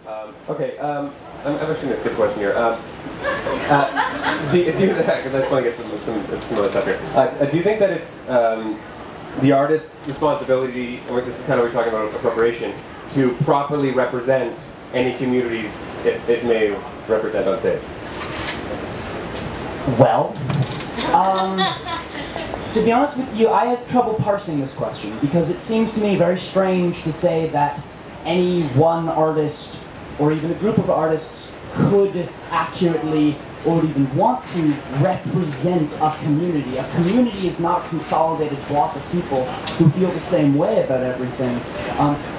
I'm actually going to skip a question here. Because I just want to get some other stuff here. Do you think that it's the artist's responsibility, or this is kind of what we're talking about appropriation, to properly represent any communities it may represent on stage? Well, to be honest with you, I have trouble parsing this question because it seems to me very strange to say that any one artist or even a group of artists could accurately or even want to represent a community. A community is not a consolidated block of people who feel the same way about everything.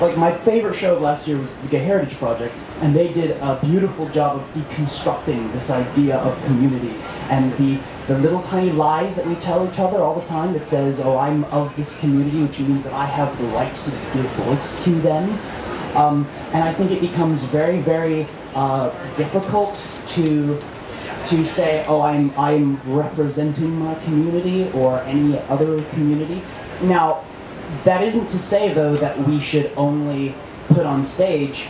Like my favorite show of last year was the Gay Heritage Project, and they did a beautiful job of deconstructing this idea of community and the little tiny lies that we tell each other all the time that says, oh, I'm of this community, which means that I have the right to give voice to them. And I think it becomes very, very difficult to say, oh, I'm representing my community or any other community. Now, that isn't to say, though, that we should only put on stage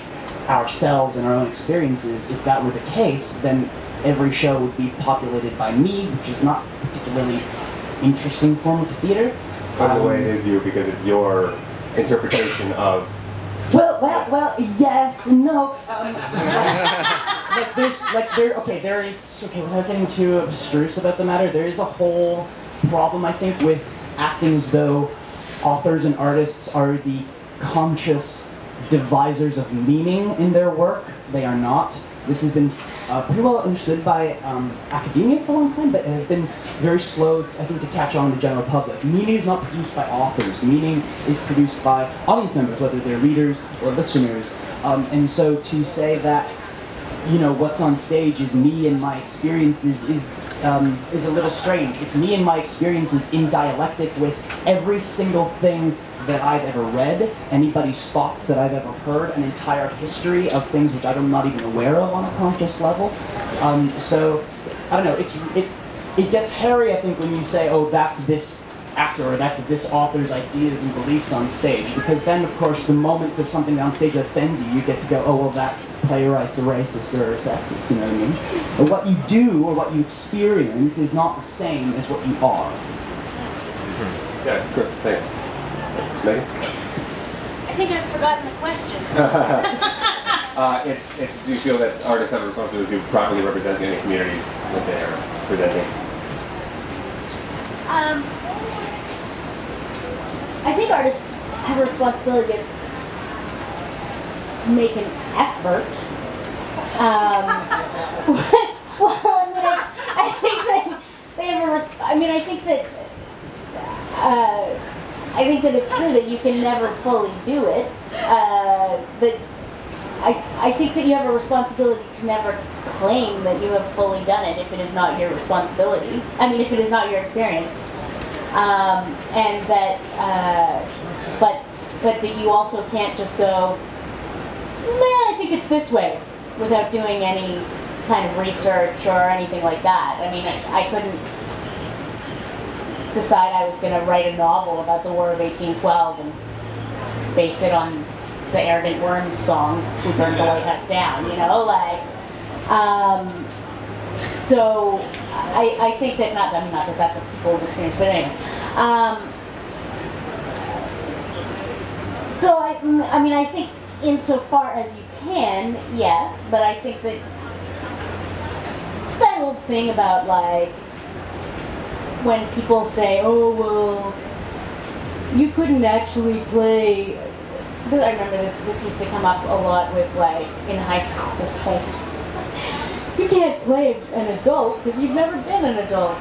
ourselves and our own experiences. If that were the case, then every show would be populated by me, which is not a particularly interesting form of theater. By the way, it is you, because it's your interpretation of... Well, yes, no. Without getting too abstruse about the matter, there is a whole problem, I think, with acting as though authors and artists are the conscious devisers of meaning in their work. They are not. This has been pretty well understood by academia for a long time, but it has been very slow, I think, to catch on to the general public. Meaning is not produced by authors. Meaning is produced by audience members, whether they're readers or listeners. And so to say that, you know, what's on stage is me and my experiences is a little strange. It's me and my experiences in dialectic with every single thing that I've ever read, anybody's thoughts that I've ever heard, an entire history of things which I'm not even aware of on a conscious level. So, I don't know, it gets hairy, I think, when you say, oh, that's this actor, or that's this author's ideas and beliefs on stage, because then, of course, the moment there's something on stage that offends you, you get to go, oh, well, that playwright's a racist or a sexist, you know what I mean? But what you do, or what you experience, is not the same as what you are. Yeah, good, thanks. Megan? I think I've forgotten the question. It's do you feel that artists have a responsibility to properly represent any communities that they are presenting? I think artists have a responsibility to make an effort. I think that they have I think that it's true that you can never fully do it. But I think that you have a responsibility to never claim that you have fully done it if it is not your responsibility. I mean, if it is not your experience. And that, but that you also can't just go, I think it's this way, without doing any kind of research or anything like that. I mean, I couldn't decide I was going to write a novel about the War of 1812 and base it on the Arrogant Worms song, Who Burned the White House Down, you know, like, so I think that, not that that's a people's experience, but anyway. So I mean, I think insofar as you can, yes, but I think that it's that old thing about, like, when people say, oh, well, you couldn't actually play, because I remember this used to come up a lot with, like, in high school. You can't play an adult because you've never been an adult.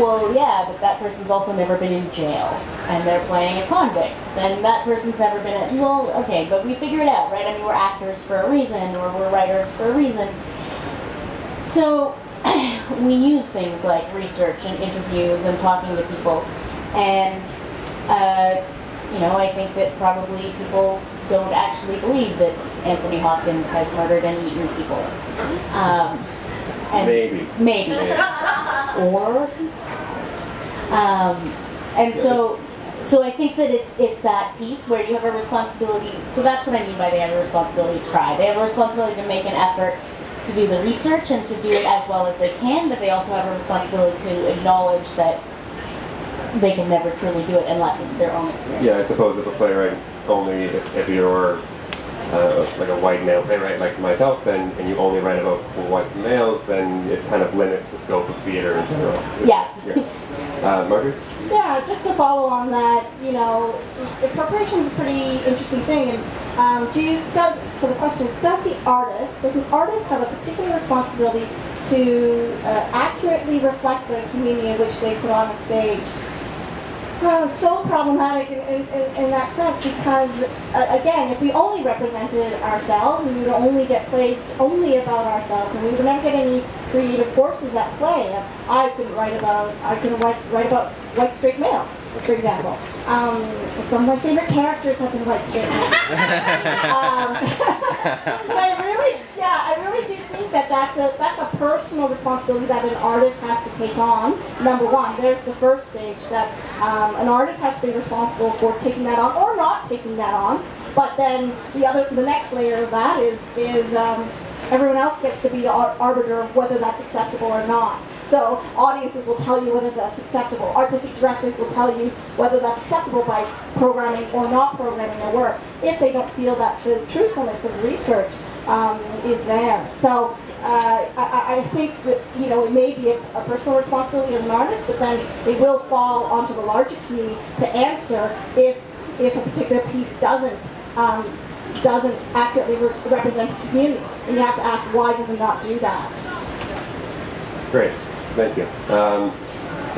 Well, yeah, but that person's also never been in jail, and they're playing a convict. Then that person's never been well, okay, but we figure it out, right? I mean, we're actors for a reason, or we're writers for a reason. So we use things like research and interviews and talking to people, and you know, I think that probably people don't actually believe that Anthony Hopkins has murdered and eaten people. And maybe. Or and so So I think that it's that piece where you have a responsibility. So that's what I mean by they have a responsibility to try. They have a responsibility to make an effort to do the research and to do it as well as they can, but they also have a responsibility to acknowledge that they can never truly do it unless it's their own experience. Yeah, I suppose if a playwright only, if you're like a white male playwright like myself, then and you only write about white males, then it kind of limits the scope of theater in general. Yeah. Margaret? Yeah, just to follow on that, you know, incorporation is a pretty interesting thing. And so the question is, does an artist have a particular responsibility to accurately reflect the community in which they put on a stage? So problematic in that sense, because again, if we only represented ourselves, we would only get plays only about ourselves, and we would never get any creative forces at play. I couldn't write about white straight males, for example. Some of my favorite characters have been white straight males. But I really do think that that's a personal responsibility that an artist has to take on. Number one, there's the first stage that an artist has to be responsible for taking that on or not taking that on. But then the next layer of that is everyone else gets to be the arbiter of whether that's acceptable or not. So audiences will tell you whether that's acceptable. Artistic directors will tell you whether that's acceptable by programming or not programming their work if they don't feel that the truthfulness of research is there. So I think that, you know, it may be a personal responsibility as an artist, but then it will fall onto the larger community to answer if a particular piece doesn't accurately represent the community. And you have to ask, why does it not do that? Great, thank you.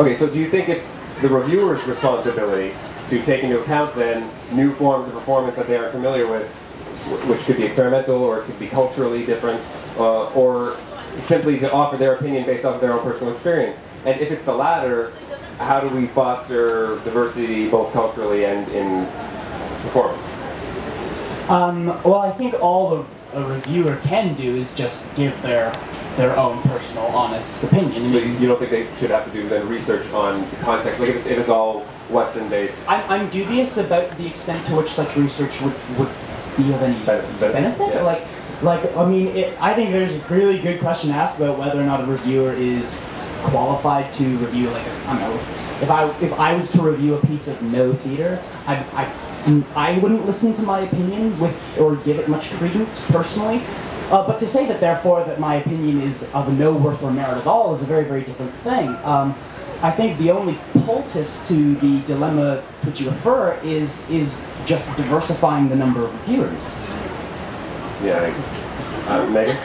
Okay, so do you think it's the reviewer's responsibility to take into account then new forms of performance that they aren't familiar with, which could be experimental or it could be culturally different, or simply to offer their opinion based off of their own personal experience? And if it's the latter, how do we foster diversity both culturally and in performance? Well, I think all a reviewer can do is just give their own personal, honest opinion. So you don't think they should have to do then research on the context, like if it's all Western based? I'm dubious about the extent to which such research would be of any benefit. Yeah. Like I mean, I think there's a really good question to ask about whether or not a reviewer is qualified to review, like, I don't know, if I was to review a piece of no theater, I wouldn't listen to my opinion or give it much credence personally. But to say that therefore that my opinion is of no worth or merit at all is a very, very different thing. I think the only poultice to the dilemma which you refer is just diversifying the number of reviewers. Yeah. Megan?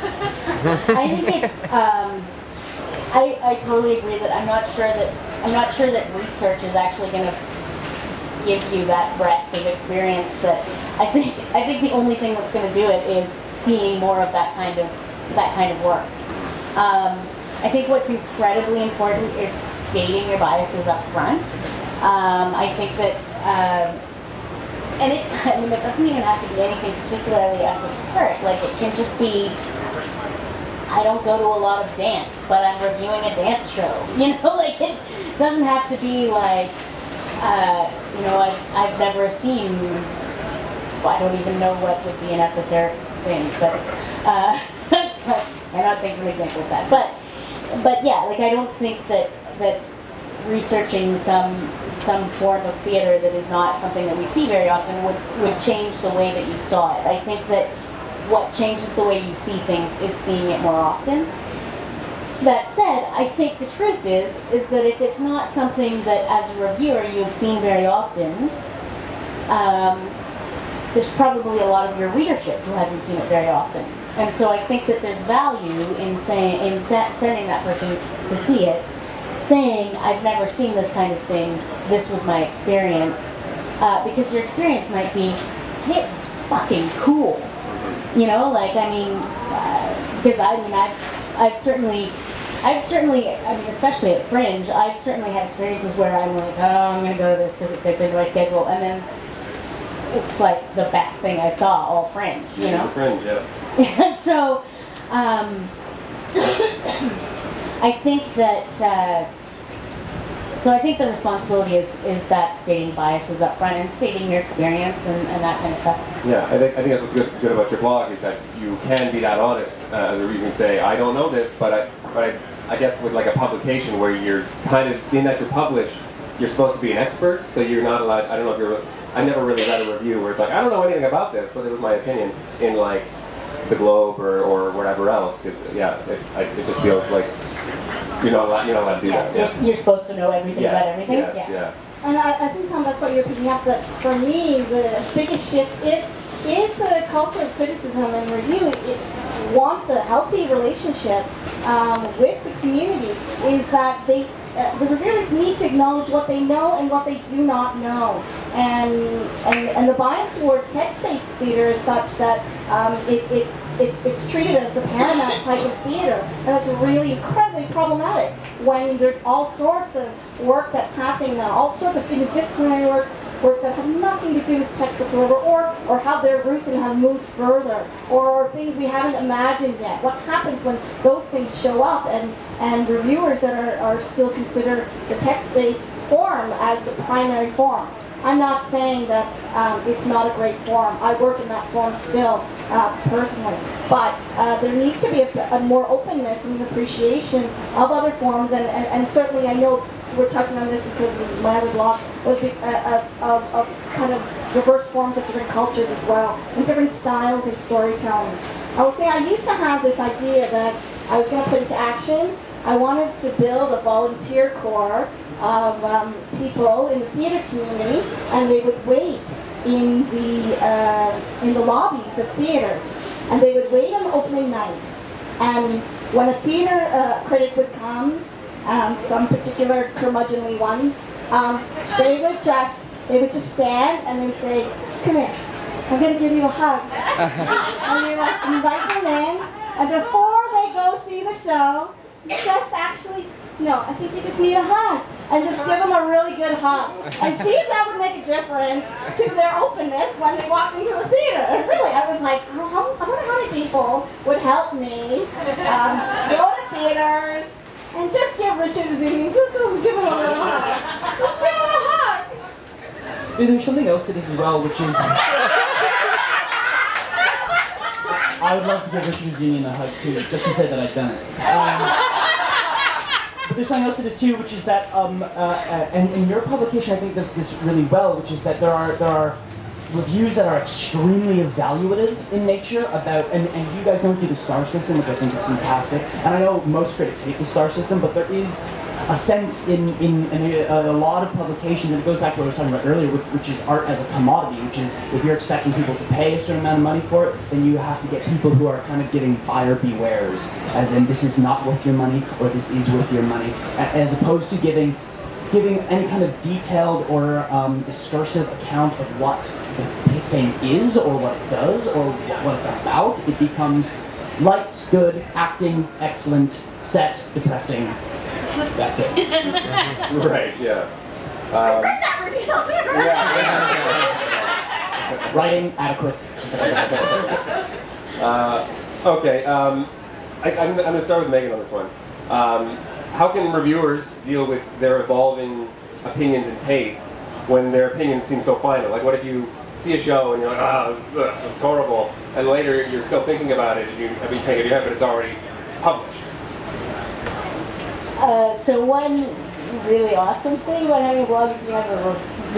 I think it's. I totally agree that I'm not sure that research is actually going to give you that breadth of experience. That I think the only thing that's going to do it is seeing more of that kind of work. I think what's incredibly important is stating your biases up front. I think that, and it doesn't even have to be anything particularly esoteric. Like, it can just be, I don't go to a lot of dance, but I'm reviewing a dance show. You know, like, it doesn't have to be like, you know, I've never seen, well, I don't even know what would be an esoteric thing, but I'm not thinking of an example of that. But yeah, like, I don't think that researching some form of theater that is not something that we see very often would change the way that you saw it. I think that what changes the way you see things is seeing it more often. That said, I think the truth is that if it's not something that as a reviewer you've seen very often, there's probably a lot of your readership who hasn't seen it very often. And so I think that there's value in sending that person to see it, saying, I've never seen this kind of thing, this was my experience, because your experience might be, hey, it's fucking cool. You know, like, I mean, because I've certainly, I mean, especially at Fringe, I've certainly had experiences where I'm like, oh, I'm going to go to this because it fits into my schedule, and then it's like the best thing I saw all Fringe, you know? Fringe, yeah. And so, I think that So I think the responsibility is that stating biases up front and stating your experience and that kind of stuff. Yeah, I think that's what's good about your blog is that you can be that honest. You can say, I don't know this, but I guess with like a publication where you're kind of, being that you're published, you're supposed to be an expert, so you're not allowed, I don't know if you're, I never really read a review where it's like, I don't know anything about this, but it was my opinion in like the Globe or whatever else, because yeah, it just feels like you're not allowed to do that. Yeah. You're supposed to know everything about everything. Yes, yeah. And I think, Tom, that's what you're picking up, that for me, the biggest shift is the culture of criticism and review. It wants a healthy relationship with the community, is that the reviewers need to acknowledge what they know and what they do not know. And the bias towards text-based theater is such that it's treated as the paramount type of theater, and that's really incredibly problematic when there's all sorts of work that's happening now, all sorts of interdisciplinary works that have nothing to do with text whatsoever, or have their roots and have moved further, or things we haven't imagined yet. What happens when those things show up and reviewers that are still consider the text-based form as the primary form? I'm not saying that it's not a great form. I work in that form still, personally. But there needs to be a more openness and an appreciation of other forms, and certainly I know we're touching on this because my other blog was of kind of diverse forms of different cultures as well, and different styles of storytelling. I will say I used to have this idea that I was going to put into action. I wanted to build a volunteer corps of people in the theater community, and they would wait in the lobbies of theaters, and they would wait on opening night. And when a theater critic would come, some particular curmudgeonly ones, they would just stand and they would say, "Come here, I'm going to give you a hug." And you like invite them in, and before they go see the show, you just actually, no, I think you just need a hug. And just give them a really good hug. And see if that would make a difference to their openness when they walked into the theater. And really, I was like, I wonder how many people would help me go to theaters and just give Richard Zini, just give him a little hug. Just give him a hug. There's something else to this as well, which is... I would love to give Richard Zini a hug too, just to say that I've done it. But there's something else to this too, which is that, and in your publication I think does this really well, which is that there are reviews that are extremely evaluative in nature about, and you guys don't do the star system, which I think is fantastic. And I know most critics hate the star system, but there is a sense in a lot of publications, and it goes back to what I was talking about earlier, which is art as a commodity, which is if you're expecting people to pay a certain amount of money for it, then you have to get people who are kind of giving buyer bewares, as in this is not worth your money, or this is worth your money, as opposed to giving any kind of detailed or discursive account of what the thing is, or what it does, or what it's about. It becomes lights, good, acting, excellent, set, depressing. That's it. Right, yeah. That revealed. Yeah. Writing, adequate. Okay, I'm going to start with Megan on this one. How can reviewers deal with their evolving opinions and tastes when their opinions seem so final? Like, what if you see a show and you're like, it's horrible, and later you're still thinking about it and you have been paying it, but it's already published? So one really awesome thing when having a blog is you have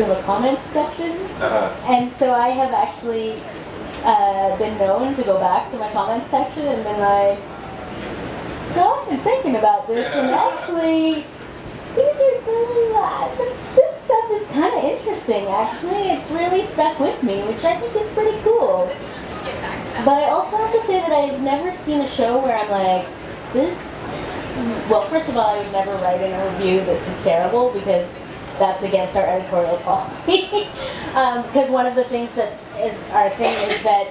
a comments section. And so I have actually been known to go back to my comments section and been like, so I've been thinking about this, and actually, this stuff is kind of interesting, actually. It's really stuck with me, which I think is pretty cool. But I also have to say that I've never seen a show where I'm like, well, first of all, I would never write in a review, this is terrible, because that's against our editorial policy. Because one of the things that is our thing is that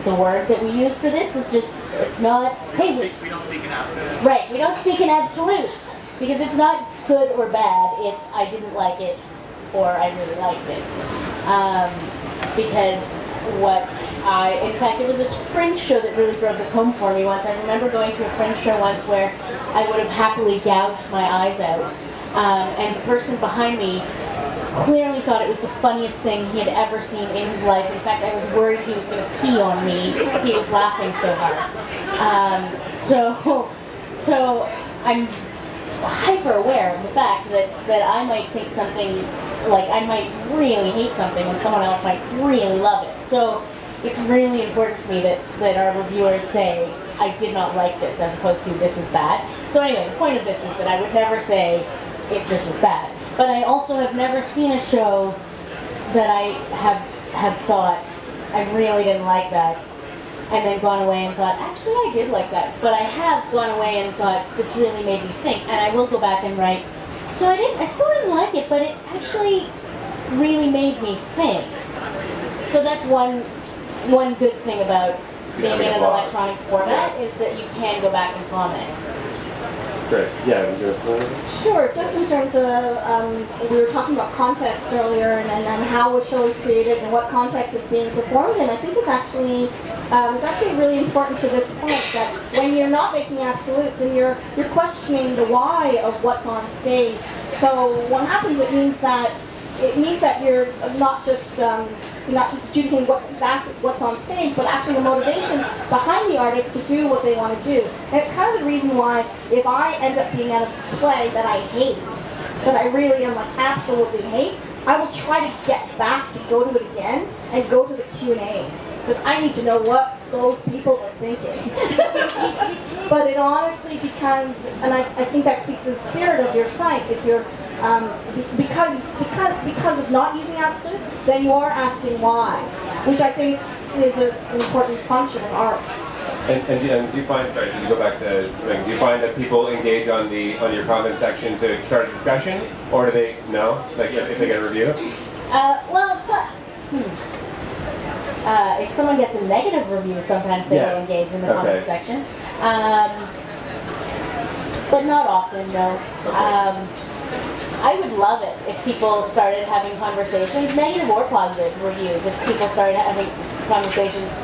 the word that we use for this is just, it's not, hey, we don't speak in absolutes. Right, we don't speak in absolutes, because it's not good or bad, it's I didn't like it, or I really liked it. Because what in fact, it was a Fringe show that really drove this home for me once. I remember going to a Fringe show once where I would have happily gouged my eyes out, and the person behind me clearly thought it was the funniest thing he had ever seen in his life. In fact, I was worried he was going to pee on me. He was laughing so hard. So I'm hyper aware of the fact that I might think something, like I might really hate something and someone else might really love it. So it's really important to me that our reviewers say, I did not like this, as opposed to this is bad. So anyway, the point of this is that I would never say if this was bad. But I also have never seen a show that I have thought, I really didn't like that, and then gone away and thought, actually I did like that. But I have gone away and thought, this really made me think, and I will go back and write, so I still didn't like it, but it actually really made me think. So that's one good thing about being in an electronic format, is that you can go back and comment. Great. Yeah. Sure. Just in terms of, we were talking about context earlier, and how a show is created and what context it's being performed in. I think it's actually really important to this point that when you're not making absolutes and you're questioning the why of what's on stage. So what happens? It means that you're not just adjudicating what's on stage, but actually the motivation behind the artist to do what they want to do. And it's kind of the reason why, if I end up being at a play that I hate, that I really am absolutely hate, I will try to get back to go to it again and go to the Q&A. Because I need to know what those people are thinking. But it honestly becomes, and I think that speaks to the spirit of your site, if you're because of not using absolute, then you are asking why, which I think is an important function of art. And do you find, sorry, did you go back to, do you find that people engage on your comment section to start a discussion, or do they, no? Like if they get a review? Well, if someone gets a negative review, sometimes they will engage in the comment section. But not often, no. Okay. I would love it if people started having conversations, negative or positive reviews, if people started having conversations.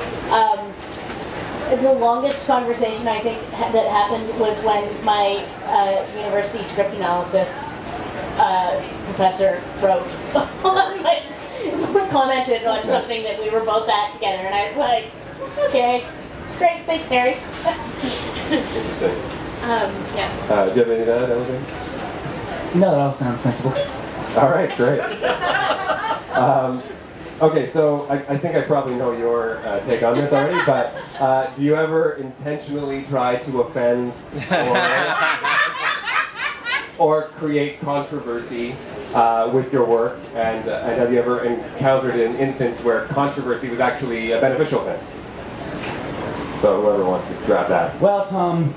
The longest conversation I think that happened was when my university script analysis professor wrote commented on something that we were both at together, and I was like, okay, great, thanks, Harry. Interesting. Yeah. Do you have any of that, anything? No, that all sounds sensible. All right, great. Okay, so I think I probably know your take on this already, but do you ever intentionally try to offend or create controversy with your work? And have you ever encountered an instance where controversy was actually a beneficial thing? So whoever wants to grab that. Well, Tom,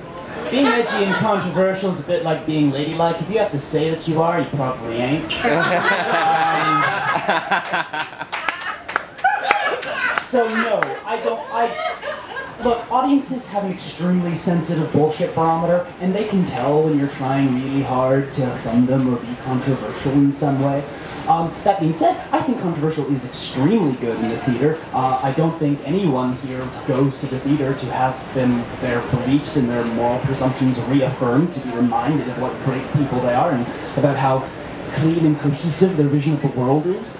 being edgy and controversial is a bit like being ladylike. If you have to say that you are, you probably ain't. So no, I don't. Look, audiences have an extremely sensitive bullshit barometer, and they can tell when you're trying really hard to offend them or be controversial in some way. That being said, I think controversial is extremely good in the theater. I don't think anyone here goes to the theater to have their beliefs and their moral presumptions reaffirmed, to be reminded of what great people they are and about how clean and cohesive their vision of the world is.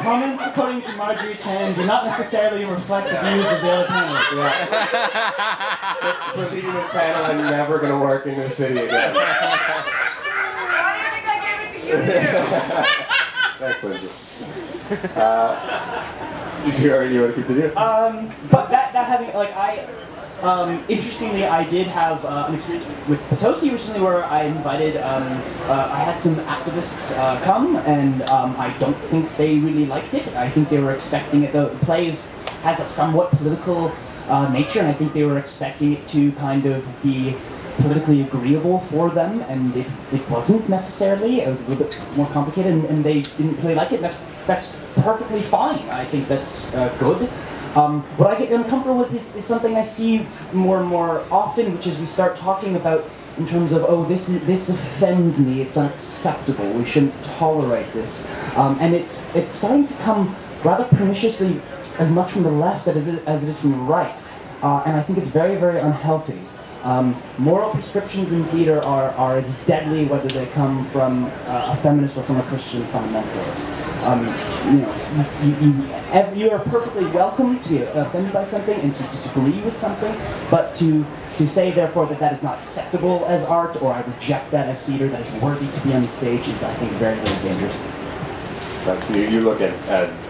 Comments, according to Marjorie Chan, do not necessarily reflect the views of the other panelists. Yeah. For leading this panel, I'm never going to work in this city again. Why do you think I gave it to you to do? Thanks, Lindsay. You want to continue? But that having, like, interestingly, I did have an experience with Potosi recently where I invited, I had some activists come, and I don't think they really liked it. I think they were expecting it, the play has a somewhat political nature, and I think they were expecting it to kind of be politically agreeable for them, and it wasn't necessarily. It was a little bit more complicated, and they didn't really like it, and that's perfectly fine. I think that's good. What I get uncomfortable with is something I see more and more often, which is we start talking about in terms of, oh, this offends me, it's unacceptable, we shouldn't tolerate this. And it's starting to come rather perniciously as much from the left as it is from the right. And I think it's very, very unhealthy. Moral prescriptions in theater are as deadly whether they come from a feminist or from a Christian fundamentalist. You are perfectly welcome to be offended by something and to disagree with something, but to say therefore that is not acceptable as art, or I reject that as theater, that is worthy to be on the stage, is I think very, very dangerous. So you look at as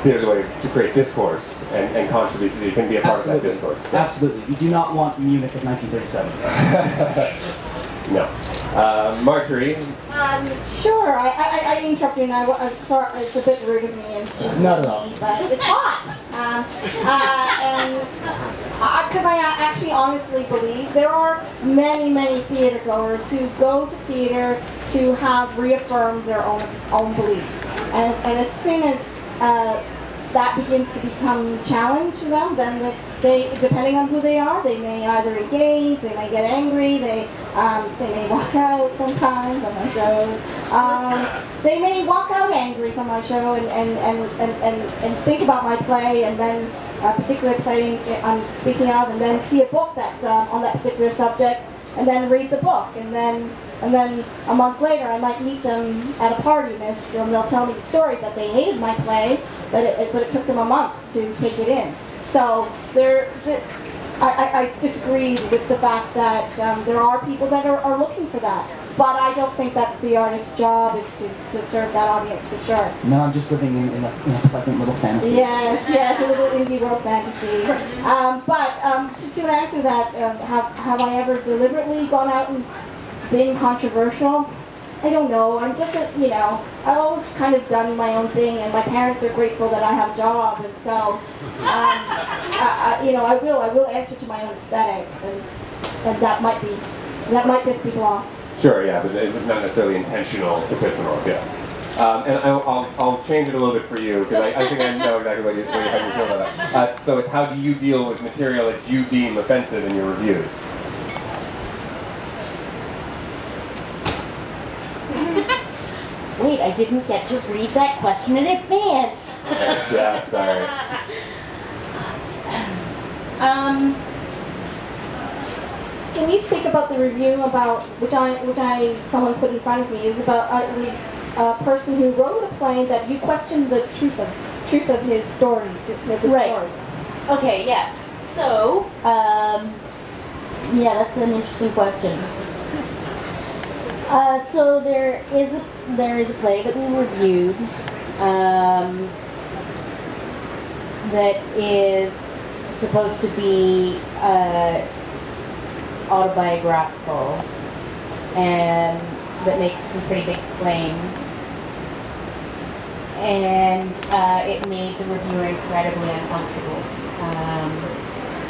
there's a way to create discourse and contribute so you can be a part of that discourse. Yeah. Absolutely. You do not want Munich of 1937. No. Marjorie? Sure. I interrupt you now. I'm sorry, it's a bit rude of me. Not at all. But it's hot. Because I actually honestly believe there are many, many theater goers who go to theater to have reaffirmed their own beliefs. And as soon as that begins to become a challenge to them, then they, depending on who they are, they may either engage, they may get angry, they may walk out sometimes on my shows. They may walk out angry from my show and think about my play, and then a particular play I'm speaking of, and then see a book that's on that particular subject, and then read the book, and then a month later I might meet them at a party, and they'll tell me the story that they hated my play, but it took them a month to take it in. So I disagree with the fact that there are people that are looking for that. But I don't think that's the artist's job, is to serve that audience, for sure. No, I'm just living in a pleasant little fantasy. Yes, a little indie world fantasy. To answer that, have I ever deliberately gone out and been controversial? I don't know. I'm just, I've always kind of done my own thing, and my parents are grateful that I have a job, and so, I will answer to my own aesthetic, and that might piss people off. Sure, yeah, but it was not necessarily intentional to piss them off, yeah. And I'll change it a little bit for you, because I think I know exactly how you feel about that. So it's, how do you deal with material that you deem offensive in your reviews? Wait, I didn't get to read that question in advance. Yeah, sorry. Can you speak about the review about which someone put in front of me? It was about it was a person who wrote a play that you questioned the truth of his story, his stories. Okay. Yes. So, yeah, that's an interesting question. So there is a play that we reviewed that is supposed to be autobiographical and that makes some pretty big claims, and it made the reviewer incredibly uncomfortable.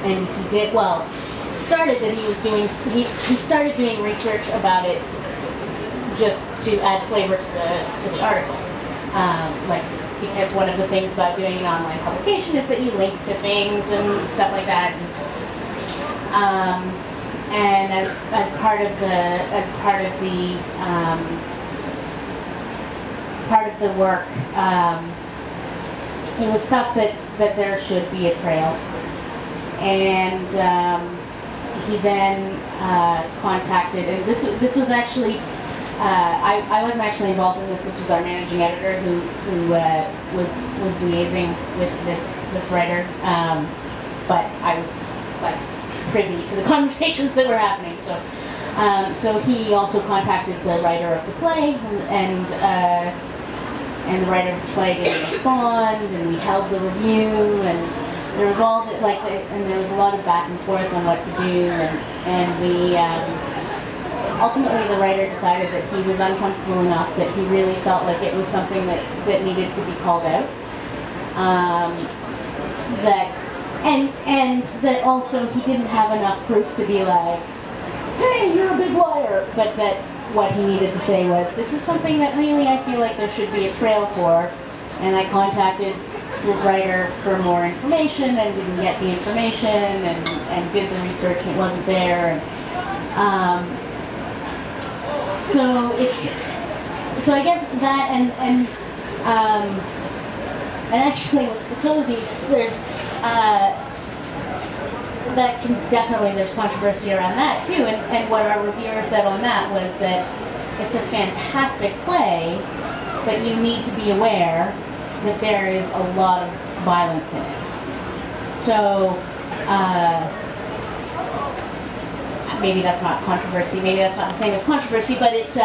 And he did well. It started that he started doing research about it just to add flavor to the article. Because one of the things about doing an online publication is that you link to things and stuff like that. And as part of the work, it was stuff that there should be a trail. And he then contacted, and this was actually. I wasn't actually involved in this. This was our managing editor who was liaising with this writer, but I was privy to the conversations that were happening. So he also contacted the writer of the play, and the writer of the play didn't respond, and we held the review, and there was and there was a lot of back and forth on what to do, and we. Ultimately, the writer decided that he was uncomfortable enough that he really felt like it was something that needed to be called out. And that also he didn't have enough proof to be like, hey, you're a big liar. But that what he needed to say was, this is something that really I feel like there should be a trail for. And I contacted the writer for more information and didn't get the information, and did the research and it wasn't there. So I guess that and actually with Tozy, there's that can definitely, there's controversy around that too, and what our reviewer said on that was that it's a fantastic play, but you need to be aware that there is a lot of violence in it. So maybe that's not controversy, maybe that's not the same as controversy, but it's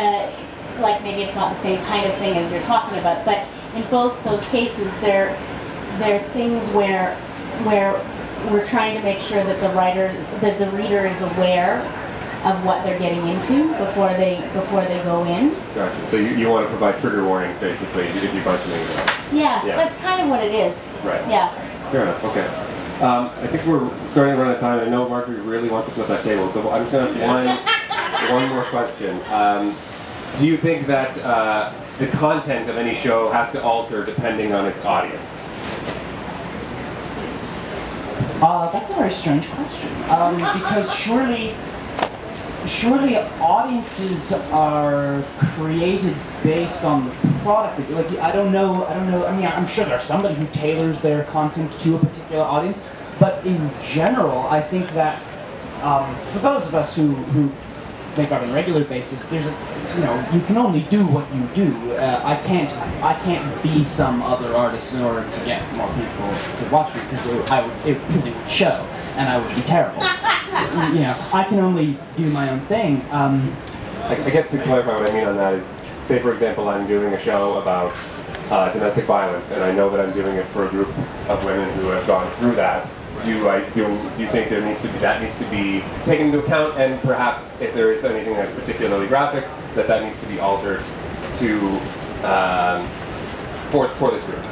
like maybe it's not the same kind of thing as you're talking about. But in both those cases, there are things where we're trying to make sure that the reader is aware of what they're getting into before they go in. Gotcha. So you want to provide trigger warnings, basically, if you find something like that. Yeah, that's kind of what it is. Right. Yeah. Fair enough. Okay. I think we're starting to run out of time. I know Marjorie really wants to flip that table, so I'm just going to ask one more question. Do you think that the content of any show has to alter depending on its audience? That's a very strange question. Because surely audiences are created based on the product. Like, I don't know. I mean, I'm sure there's somebody who tailors their content to a particular audience, but in general, I think that for those of us who make art on a regular basis, there's you can only do what you do. I can't be some other artist in order to get more people to watch me, because it would show, and I would be terrible. I can only do my own thing. I guess to clarify what I mean on that is, say for example, I'm doing a show about domestic violence, and I know that I'm doing it for a group of women who have gone through that. Do you think that needs to be taken into account, and perhaps if there is anything that's particularly graphic, that needs to be altered to for this group?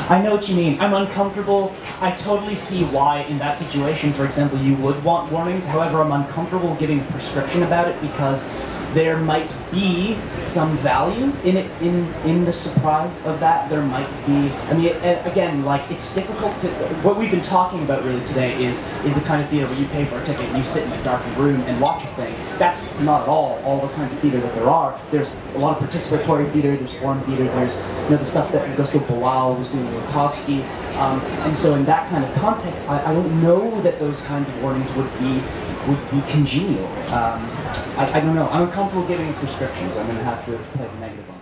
I know what you mean. I'm uncomfortable. I totally see why in that situation, for example, you would want warnings. However, I'm uncomfortable giving a prescription about it, because there might be some value in it, in the surprise of that. There might be, I mean, again, like, it's difficult to, what we've been talking about really today is the kind of theater where you pay for a ticket and you sit in a darkened room and watch a thing. That's not at all the kinds of theater that there are. There's a lot of participatory theater, there's foreign theater, there's the stuff that Gusto Bilal was doing with Tarkovsky. And so in that kind of context, I don't know that those kinds of warnings would be congenial. I don't know. I'm uncomfortable giving prescriptions. I'm going to have to play the negative on